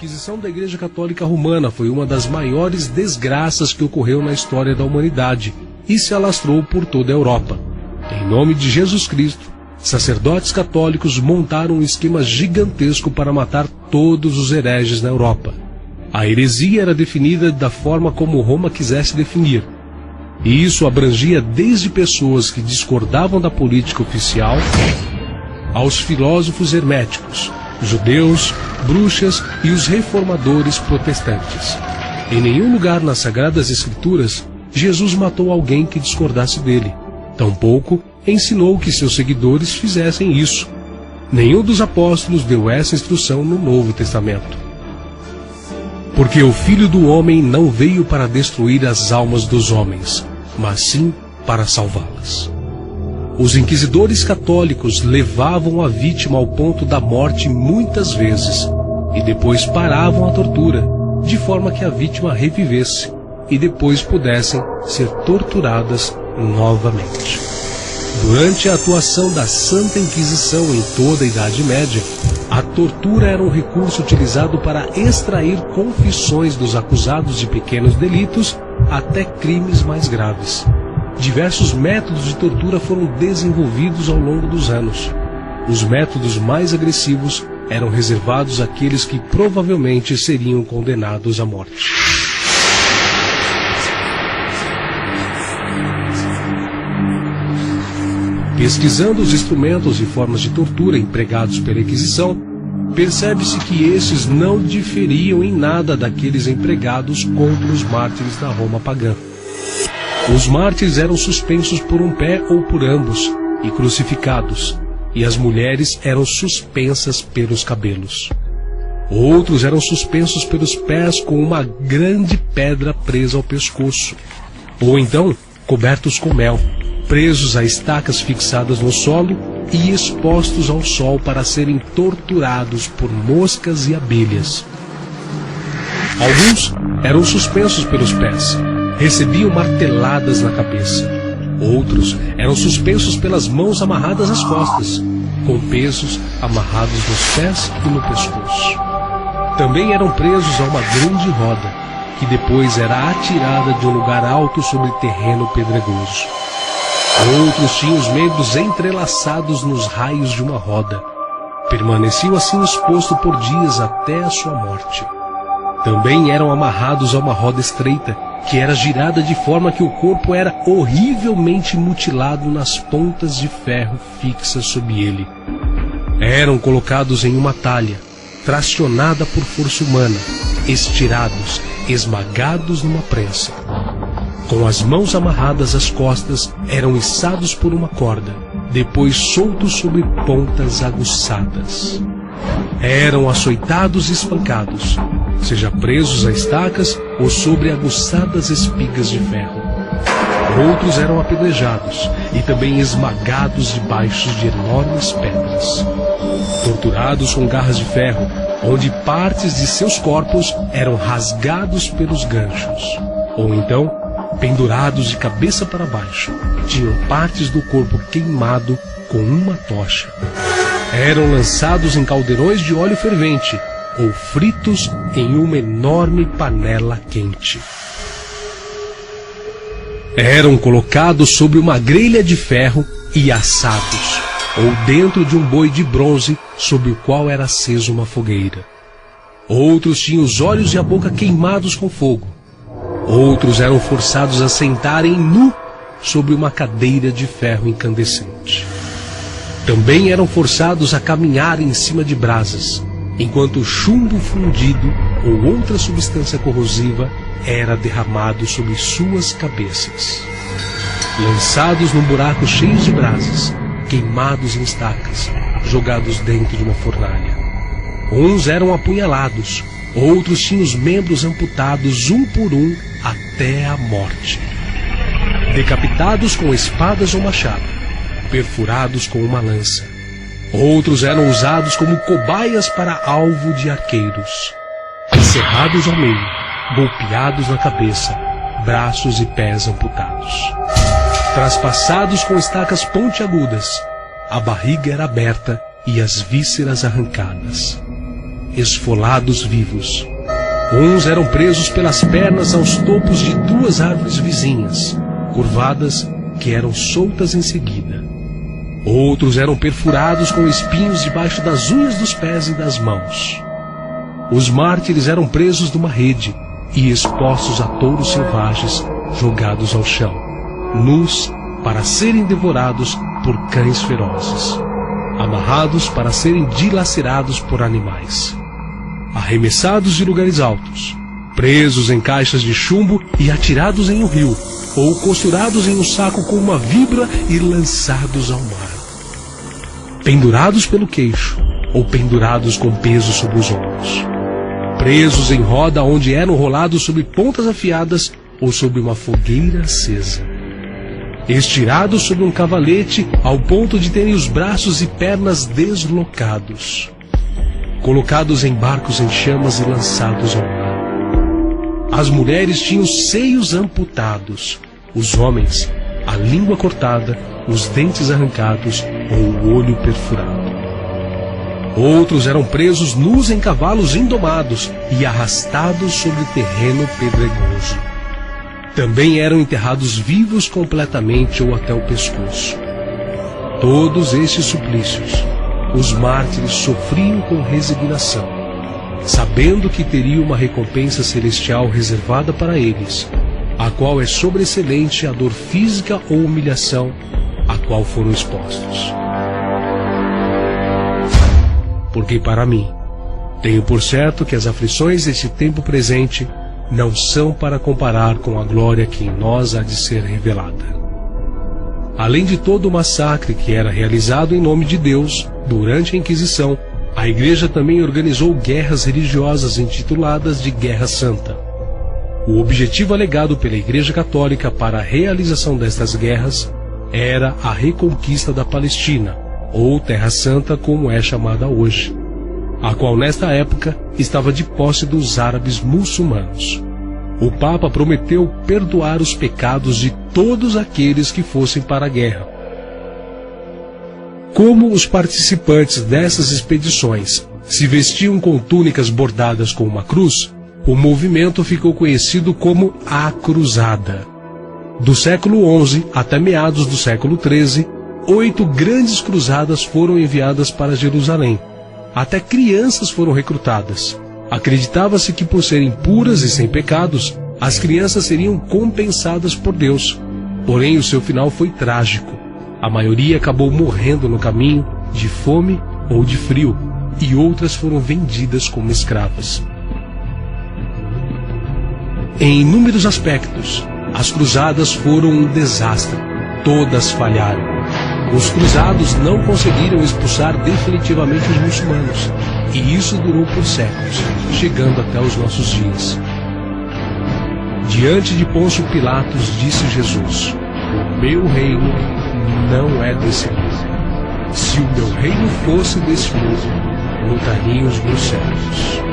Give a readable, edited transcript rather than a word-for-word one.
Inquisição da Igreja Católica Romana foi uma das maiores desgraças que ocorreu na história da humanidade e se alastrou por toda a Europa. Em nome de Jesus Cristo, sacerdotes católicos montaram um esquema gigantesco para matar todos os hereges na Europa. A heresia era definida da forma como Roma quisesse definir. E isso abrangia desde pessoas que discordavam da política oficial aos filósofos herméticos, judeus, bruxas e os reformadores protestantes. Em nenhum lugar nas Sagradas Escrituras, Jesus matou alguém que discordasse dele. Tampouco ensinou que seus seguidores fizessem isso. Nenhum dos apóstolos deu essa instrução no Novo Testamento. Porque o Filho do Homem não veio para destruir as almas dos homens, mas sim para salvá-las. Os inquisidores católicos levavam a vítima ao ponto da morte muitas vezes e depois paravam a tortura, de forma que a vítima revivesse e depois pudessem ser torturadas novamente. Durante a atuação da Santa Inquisição em toda a Idade Média, a tortura era um recurso utilizado para extrair confissões dos acusados de pequenos delitos até crimes mais graves. Diversos métodos de tortura foram desenvolvidos ao longo dos anos. Os métodos mais agressivos eram reservados àqueles que provavelmente seriam condenados à morte. Pesquisando os instrumentos e formas de tortura empregados pela Inquisição, percebe-se que estes não diferiam em nada daqueles empregados contra os mártires da Roma pagã. Os mártires eram suspensos por um pé ou por ambos e crucificados, e as mulheres eram suspensas pelos cabelos. Outros eram suspensos pelos pés com uma grande pedra presa ao pescoço, ou então cobertos com mel, presos a estacas fixadas no solo e expostos ao sol para serem torturados por moscas e abelhas. Alguns eram suspensos pelos pés, recebiam marteladas na cabeça. Outros eram suspensos pelas mãos amarradas às costas, com pesos amarrados nos pés e no pescoço. Também eram presos a uma grande roda, que depois era atirada de um lugar alto sobre terreno pedregoso. Outros tinham os membros entrelaçados nos raios de uma roda. Permaneciam assim exposto por dias até a sua morte. Também eram amarrados a uma roda estreita, que era girada de forma que o corpo era horrivelmente mutilado nas pontas de ferro fixas sob ele. Eram colocados em uma talha, tracionada por força humana, estirados, esmagados numa prensa. Com as mãos amarradas às costas, eram içados por uma corda, depois soltos sobre pontas aguçadas. Eram açoitados e espancados, seja presos a estacas ou sobre aguçadas espigas de ferro. Outros eram apedrejados e também esmagados debaixo de enormes pedras. Torturados com garras de ferro, onde partes de seus corpos eram rasgados pelos ganchos. Ou então, pendurados de cabeça para baixo, tinham partes do corpo queimado com uma tocha. Eram lançados em caldeirões de óleo fervente ou fritos em uma enorme panela quente. Eram colocados sobre uma grelha de ferro e assados, ou dentro de um boi de bronze sobre o qual era acesa uma fogueira. Outros tinham os olhos e a boca queimados com fogo. Outros eram forçados a sentarem nu sobre uma cadeira de ferro incandescente. Também eram forçados a caminhar em cima de brasas, enquanto chumbo fundido ou outra substância corrosiva era derramado sobre suas cabeças. Lançados num buraco cheio de brasas, queimados em estacas, jogados dentro de uma fornalha. Uns eram apunhalados, outros tinham os membros amputados um por um até a morte. Decapitados com espadas ou machado, perfurados com uma lança. Outros eram usados como cobaias para alvo de arqueiros. Encerrados ao meio, golpeados na cabeça, braços e pés amputados. Traspassados com estacas pontiagudas, a barriga era aberta e as vísceras arrancadas. esfolados vivos. Uns eram presos pelas pernas aos topos de duas árvores vizinhas, curvadas, que eram soltas em seguida. Outros eram perfurados com espinhos debaixo das unhas dos pés e das mãos. Os mártires eram presos numa rede e expostos a touros selvagens, jogados ao chão, nus para serem devorados por cães ferozes, amarrados para serem dilacerados por animais, arremessados de lugares altos, presos em caixas de chumbo e atirados em um rio, ou costurados em um saco com uma vibra e lançados ao mar, pendurados pelo queixo, ou pendurados com peso sobre os ombros, presos em roda onde eram rolados sobre pontas afiadas ou sobre uma fogueira acesa, estirados sobre um cavalete ao ponto de terem os braços e pernas deslocados, colocados em barcos em chamas e lançados ao mar. As mulheres tinham os seios amputados, os homens, a língua cortada, os dentes arrancados ou o olho perfurado. Outros eram presos nus em cavalos indomados e arrastados sobre terreno pedregoso. Também eram enterrados vivos completamente ou até o pescoço. Todos estes suplícios, os mártires sofriam com resignação, sabendo que teriam uma recompensa celestial reservada para eles, a qual é sobreexcelente a dor física ou humilhação a qual foram expostos. Porque para mim, tenho por certo que as aflições deste tempo presente não são para comparar com a glória que em nós há de ser revelada. Além de todo o massacre que era realizado em nome de Deus durante a Inquisição, a Igreja também organizou guerras religiosas intituladas de Guerra Santa. O objetivo alegado pela Igreja Católica para a realização destas guerras era a reconquista da Palestina, ou Terra Santa como é chamada hoje, a qual nesta época estava de posse dos árabes muçulmanos. O Papa prometeu perdoar os pecados de todos aqueles que fossem para a guerra. Como os participantes dessas expedições se vestiam com túnicas bordadas com uma cruz, o movimento ficou conhecido como a Cruzada. Do século XI até meados do século XIII, 8 grandes cruzadas foram enviadas para Jerusalém. Até crianças foram recrutadas. Acreditava-se que, por serem puras e sem pecados, as crianças seriam compensadas por Deus. Porém, o seu final foi trágico. A maioria acabou morrendo no caminho, de fome ou de frio, e outras foram vendidas como escravas. Em inúmeros aspectos, as cruzadas foram um desastre. Todas falharam. Os cruzados não conseguiram expulsar definitivamente os muçulmanos, e isso durou por séculos, chegando até os nossos dias. Diante de Pôncio Pilatos disse Jesus: "O meu reino não é desse mundo. Se o meu reino fosse desse mundo, lutariam os meus servos."